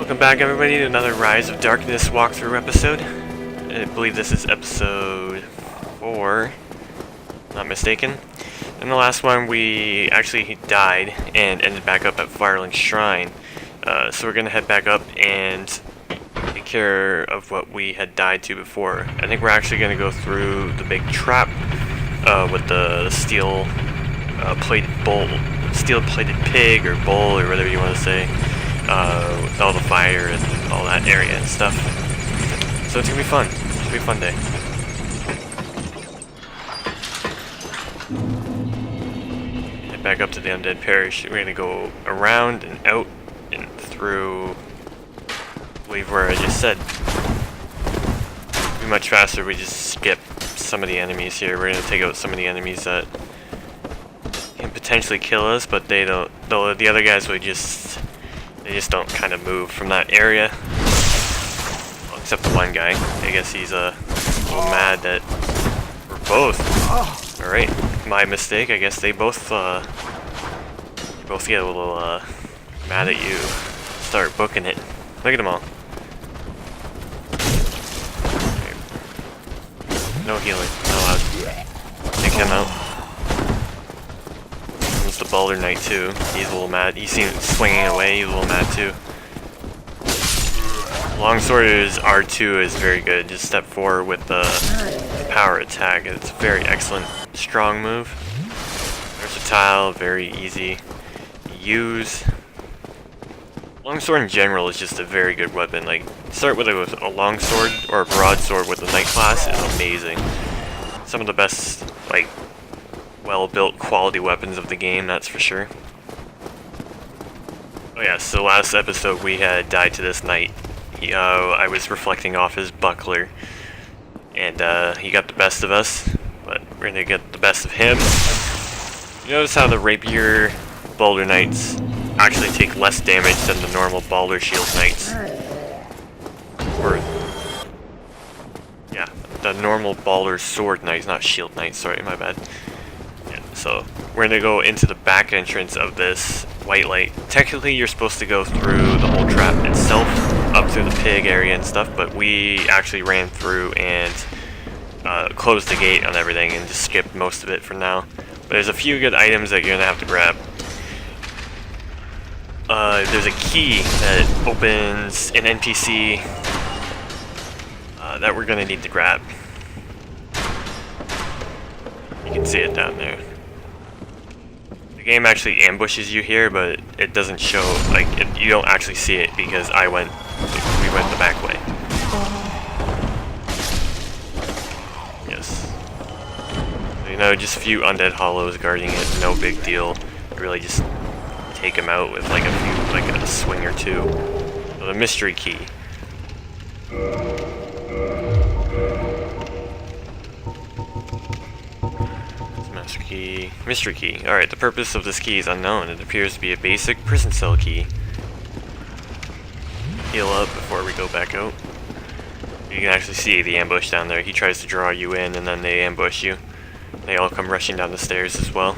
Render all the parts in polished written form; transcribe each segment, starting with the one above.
Welcome back, everybody, to another Rise of Darkness walkthrough episode. I believe this is episode 4, not mistaken. In the last one, we actually died and ended back up at Firelink Shrine. So we're going to head back up and take care of what we had died to before. I think we're actually going to go through the big trap with the steel-plated pig or bull or whatever you want to say. With all the fire and all that area and stuff. So it's gonna be fun. It's gonna be a fun day. Head back up to the Undead Parish. We're gonna go around and out and through, I believe where I just said. It'll be much faster if we just skip some of the enemies here. We're gonna take out some of the enemies that can potentially kill us, but they don't. The other guys would just. They just don't kind of move from that area. Well, except the one guy. I guess he's a little mad that we're both. Alright, my mistake. I guess they both get a little mad at you. Start booking it. Look at them all. No healing. Not allowed. Take him out. The Boulder Knight too. He's a little mad. You see him swinging away. He's a little mad too. Longsword's R2 is very good. Just step forward with the power attack. It's a very excellent, strong move. Versatile, very easy to use. Longsword in general is just a very good weapon. Like, start with a longsword or a broadsword with the Knight class is amazing. Some of the best, like, well-built quality weapons of the game, that's for sure. Oh yeah, so last episode we had died to this knight. I was reflecting off his buckler, and he got the best of us, but we're gonna get the best of him. You notice how the rapier boulder knights actually take less damage than the normal boulder shield knights. Or, yeah, the normal boulder sword knights, not shield knights, sorry, my bad. So we're gonna go into the back entrance of this white light. Technically you're supposed to go through the whole trap itself, up through the pig area and stuff, but we actually ran through and closed the gate on everything and just skipped most of it for now. But there's a few good items that you're gonna have to grab. There's a key that opens an NPC that we're gonna need to grab. You can see it down there. The game actually ambushes you here, but it doesn't show, like, you don't actually see it because we went the back way. Yes. So, you know, just a few undead hollows guarding it, no big deal. You really just take them out with like a swing or two. So the mystery key. Mystery key. Alright, the purpose of this key is unknown. It appears to be a basic prison cell key. Heal up before we go back out. You can actually see the ambush down there. He tries to draw you in and then they ambush you. They all come rushing down the stairs as well.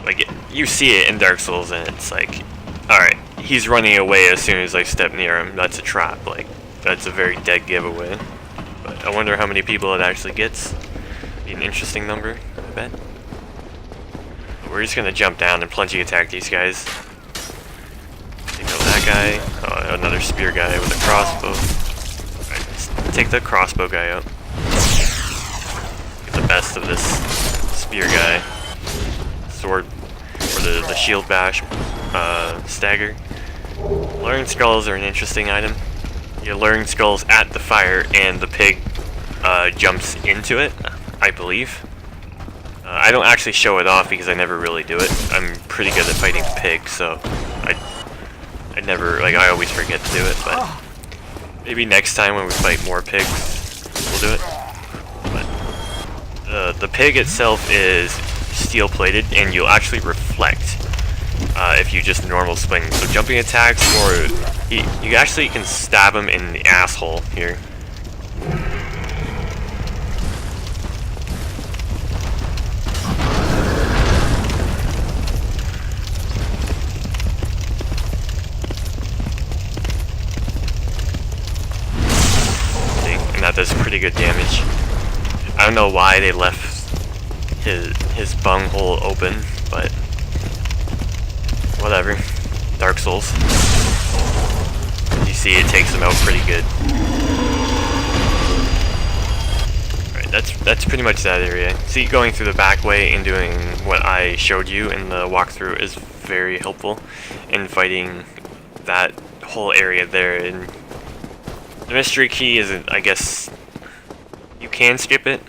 Like, you see it in Dark Souls and it's like, alright, he's running away as soon as I step near him. That's a trap. Like, that's a very dead giveaway. But I wonder how many people it actually gets. An interesting number, I bet. We're just gonna jump down and plunging attack these guys. Take out that guy. Oh, another spear guy with a crossbow. Alright, let's take the crossbow guy out. Get the best of this spear guy. Sword, or the shield bash, stagger. Luring skulls are an interesting item. You're luring skulls at the fire and the pig jumps into it. I believe. I don't actually show it off because I never really do it. I'm pretty good at fighting the pig, so I never, like, I always forget to do it, but maybe next time when we fight more pigs, we'll do it. But the pig itself is steel-plated, and you'll actually reflect if you just normal swing. So jumping attacks, or you actually can stab him in the asshole here. that does pretty good damage. I don't know why they left his bunghole open, but whatever. Dark Souls. As you see, it takes him out pretty good. Alright, that's pretty much that area. See, going through the back way and doing what I showed you in the walkthrough is very helpful in fighting that whole area there. And the mystery key isn't, I guess, you can skip it,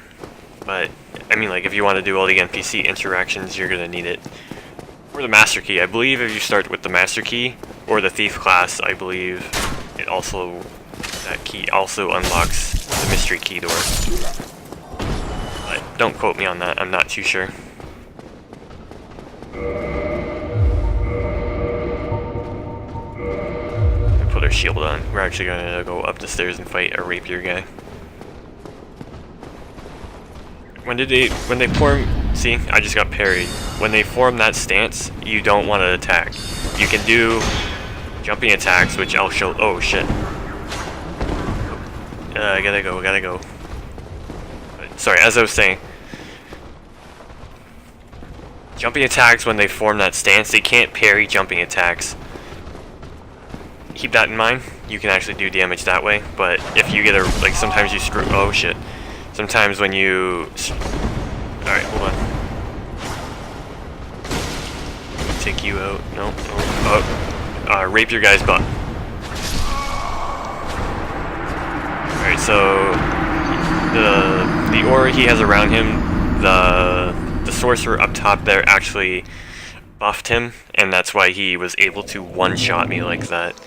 but I mean, like, if you want to do all the NPC interactions, you're gonna need it. Or the master key. I believe if you start with the master key or the thief class, I believe that key also unlocks the mystery key door. But don't quote me on that, I'm not too sure. Put our shield on. We're actually gonna go up the stairs and fight a rapier guy. When they form, see, I just got parried. When they form that stance, you don't want to attack. You can do jumping attacks, which I'll show. Oh shit! I gotta go. Sorry, as I was saying, jumping attacks when they form that stance, they can't parry jumping attacks. Keep that in mind. You can actually do damage that way, but if you get like, sometimes you screw. Oh shit! Sometimes when you... Alright, hold on. Take you out. No. Oh. Rape your guy's butt. Alright, so... The aura he has around him, the sorcerer up top there actually buffed him, and that's why he was able to one-shot me like that.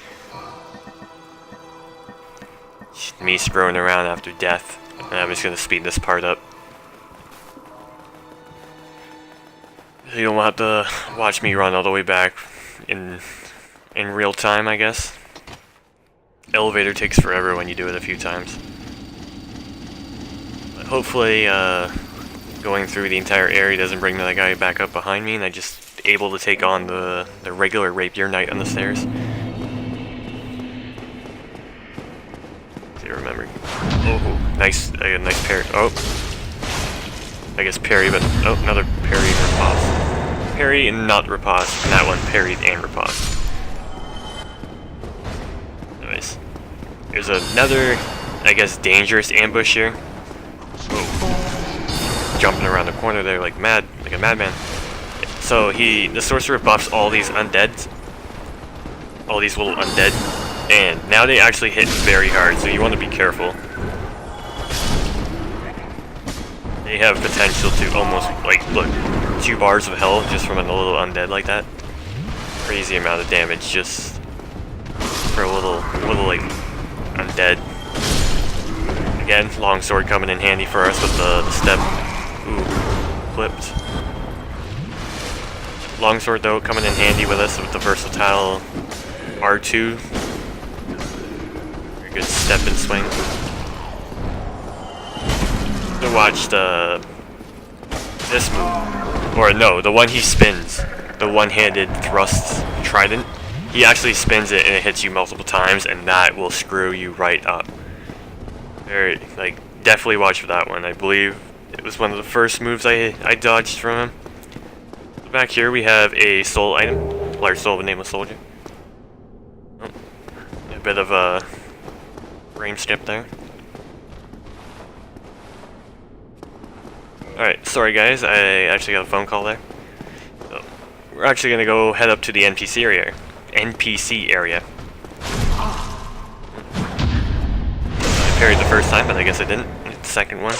Me screwing around after death. And I'm just gonna speed this part up. So you don't have to watch me run all the way back in real time, I guess. Elevator takes forever when you do it a few times. But hopefully, going through the entire area doesn't bring that guy back up behind me, and I'm just able to take on the regular rapier knight on the stairs. Remember. Oh, nice parry. Oh, I guess parry, but oh, another parry and riposte. Parry and not riposte, and that one parried and riposte. Nice. There's another, I guess, dangerous ambush here. Oh, jumping around the corner there like a madman. So the sorcerer buffs all these undeads, all these little undead. And now they actually hit very hard, so you want to be careful. They have potential to almost, like, look, 2 bars of health just from a little undead like that. Crazy amount of damage just for a little like, undead. Again, longsword coming in handy for us with the step. Ooh, clipped. Longsword, though, coming in handy with us with the versatile R2. Good step and swing. To watch this move, or no, the one he spins, the one-handed thrust trident. He actually spins it and it hits you multiple times, and that will screw you right up. Like, definitely watch for that one. I believe it was one of the first moves I dodged from him. Back here we have a soul item, large soul of a nameless soldier. Oh, a bit of a range skip there. Alright, sorry guys, I actually got a phone call there. So, we're actually gonna go head up to the NPC area. I parried the first time, but I guess I didn't. The second one.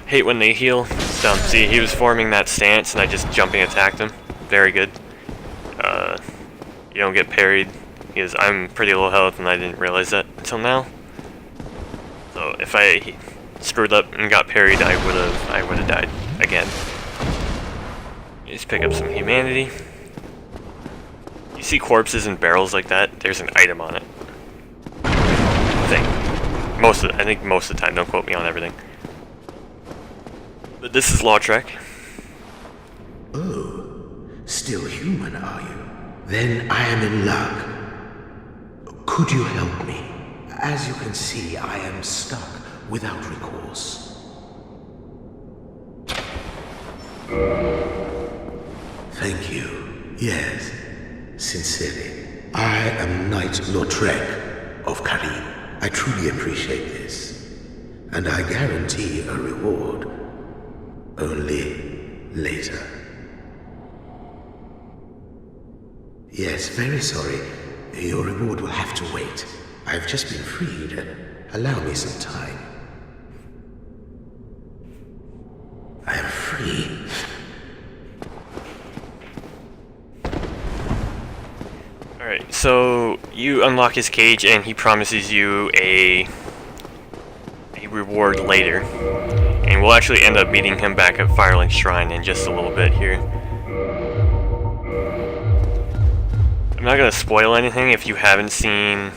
Hate when they heal. It's dumb. See, he was forming that stance and I just jumping attacked him. Very good. You don't get parried because I'm pretty low health and I didn't realize that until now. So if I screwed up and got parried, I would have died again. Just pick up some humanity. You see corpses and barrels like that? There's an item on it. I think most of the time. Don't quote me on everything. But this is Lautrec. Oh, still human, are you? Then I am in luck. Could you help me? As you can see, I am stuck without recourse. Thank you. Yes, sincerely. I am Knight Lautrec of Karim. I truly appreciate this. And I guarantee a reward. Only later. Yes, very sorry. Your reward will have to wait. I've just been freed. Allow me some time. I am free. Alright, so you unlock his cage and he promises you a reward later. And we'll actually end up meeting him back at Firelink Shrine in just a little bit here. I'm not going to spoil anything if you haven't seen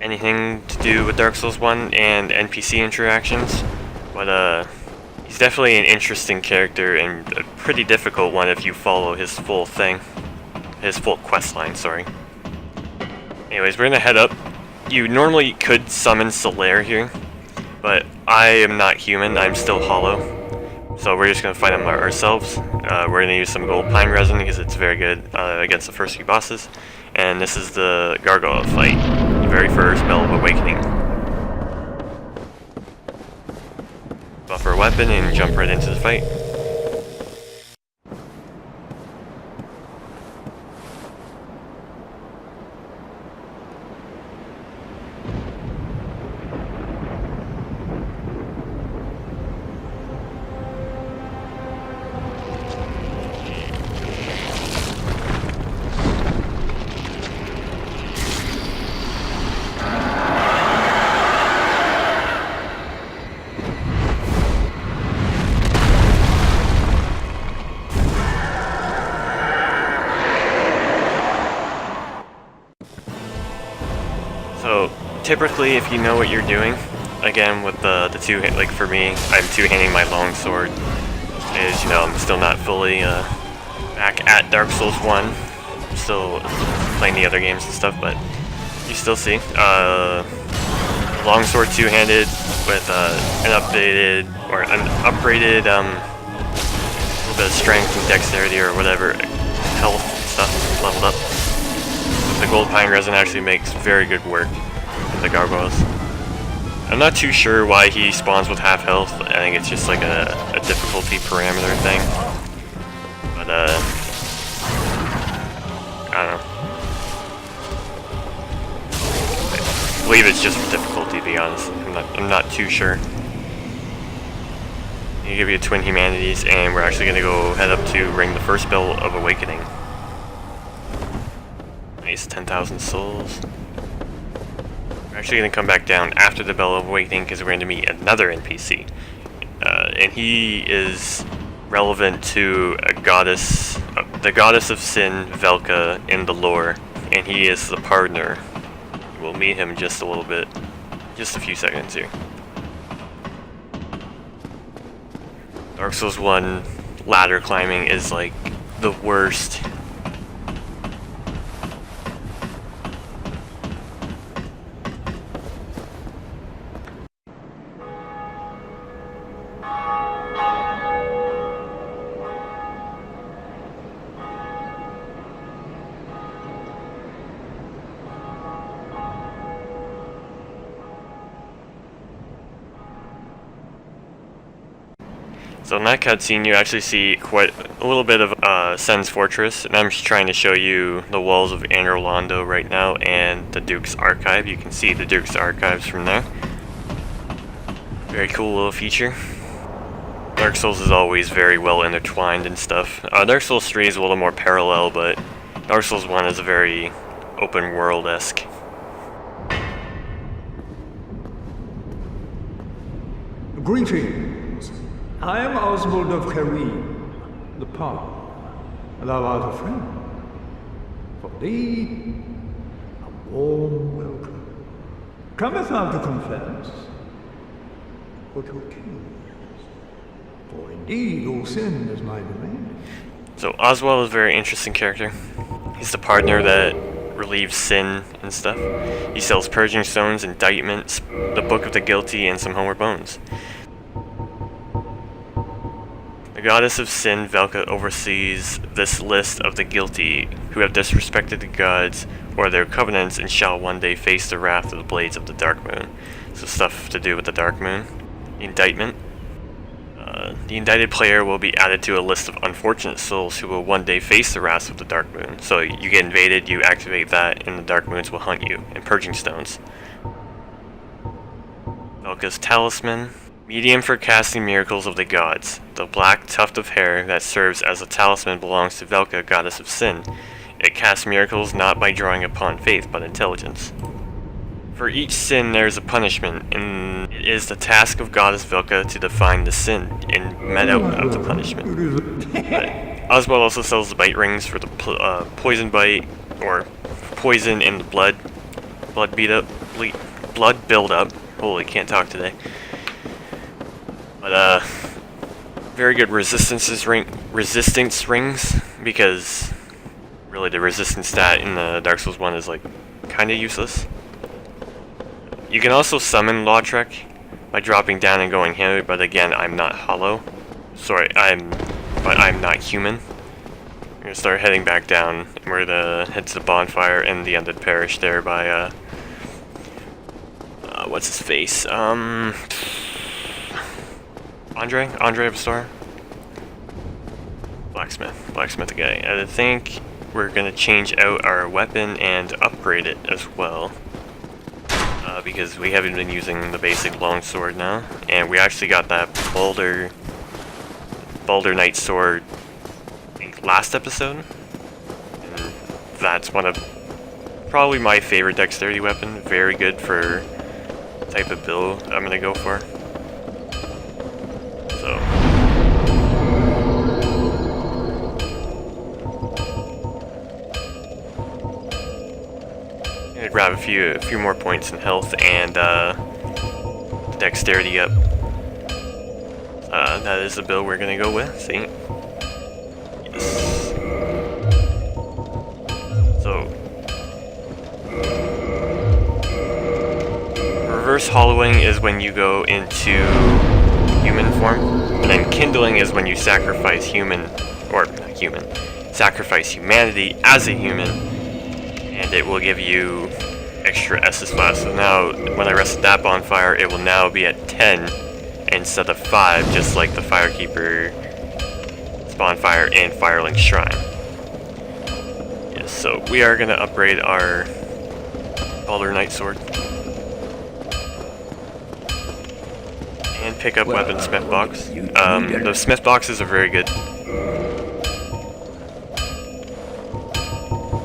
anything to do with Dark Souls 1 and NPC interactions, but he's definitely an interesting character and a pretty difficult one if you follow his full quest line, sorry. Anyways, we're going to head up. You normally could summon Solaire here, but I am not human, I'm still hollow. So we're just going to fight him ourselves. We're going to use some gold pine resin because it's very good against the first few bosses. And this is the Gargoyle fight, the very first Bell of Awakening. Buffer a weapon and jump right into the fight. So typically, if you know what you're doing, again with the two, like for me, I'm two-handing my longsword. Is I'm still not fully back at Dark Souls 1. I'm still playing the other games and stuff, but you still see longsword two-handed with an updated or an upgraded little bit of strength and dexterity or whatever health stuff leveled up. The gold pine resin actually makes very good work with the gargoyles. I'm not too sure why he spawns with half health. I think it's just like a difficulty parameter thing. But I don't know. I believe it's just for difficulty, to be honest. I'm not too sure. I'm gonna give you Twin Humanities, and we're actually gonna go head up to ring the first bell of awakening. Nice, 10,000 souls. We're actually going to come back down after the Bell of Awakening because we're going to meet another NPC. And he is relevant to a goddess, the goddess of sin, Velka, in the lore. And he is the partner. We'll meet him in just a little bit. Just a few seconds here. Dark Souls 1 ladder climbing is like the worst. So in that cutscene, you actually see quite a little bit of Sen's Fortress, and I'm just trying to show you the walls of Anor Londo right now and the Duke's Archive. You can see the Duke's Archives from there. Very cool little feature. Dark Souls is always very well intertwined and stuff. Dark Souls 3 is a little more parallel, but Dark Souls 1 is a very open world-esque. Greetings. I am Oswald of Karim, the Palm. Thou art a friend. For thee, a warm welcome. Cometh thou to confess, or to accuse? For indeed all sin is my domain. So Oswald is a very interesting character. He's the partner that relieves sin and stuff. He sells purging stones, indictments, the Book of the Guilty, and some homeward bones. The goddess of sin, Velka, oversees this list of the guilty who have disrespected the gods or their covenants and shall one day face the wrath of the blades of the dark moon. So stuff to do with the dark moon. Indictment. The indicted player will be added to a list of unfortunate souls who will one day face the wrath of the dark moon. So you get invaded, you activate that, and the dark moons will hunt you. And purging stones. Velka's talisman. Medium for casting miracles of the gods. The black tuft of hair that serves as a talisman belongs to Velka, goddess of sin. It casts miracles not by drawing upon faith, but intelligence. For each sin there is a punishment, and it is the task of goddess Velka to define the sin and met out of the punishment. But Oswald also sells the bite rings for the poison bite, or poison in the blood build up. Holy, can't talk today. But very good resistance rings, because really the resistance stat in the Dark Souls 1 is like kinda useless. You can also summon Lautrec by dropping down and going hammer, but again, I'm not hollow. Sorry, I'm not human. I'm gonna start heading back down, and we're gonna head to the bonfire and the Undead Parish there by what's his face? Andre of a Star? Blacksmith guy. And I think we're gonna change out our weapon and upgrade it as well. Because we haven't been using the basic longsword now. And we actually got that Baldur Knight sword, I think, last episode. And that's one of probably my favorite dexterity weapon. Very good for the type of build I'm gonna go for. So I'm gonna grab a few more points in health and dexterity up. That is the build we're gonna go with. See? Yes. So reverse hollowing is when you go into human form, and then kindling is when you sacrifice sacrifice humanity as a human, and it will give you extra S's flash. So now, when I rest at that bonfire, it will now be at 10 instead of 5, just like the Firekeeper's bonfire and Firelink Shrine. Yes, so we are gonna upgrade our Baldur Knight sword. And pick up weapon smith box. The smith boxes are very good.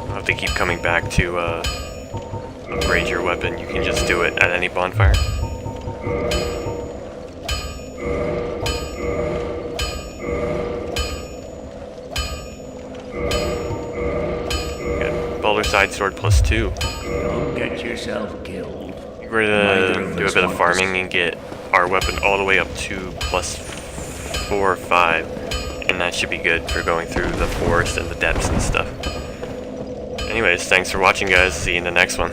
I'll have to keep coming back to upgrade your weapon. You can just do it at any bonfire. Good. Baldur Side Sword +2. Don't get yourself killed. We're gonna do a bit of farming and get our weapon all the way up to +4 or 5, and that should be good for going through the forest and the depths and stuff. Anyways, thanks for watching, guys. See you in the next one.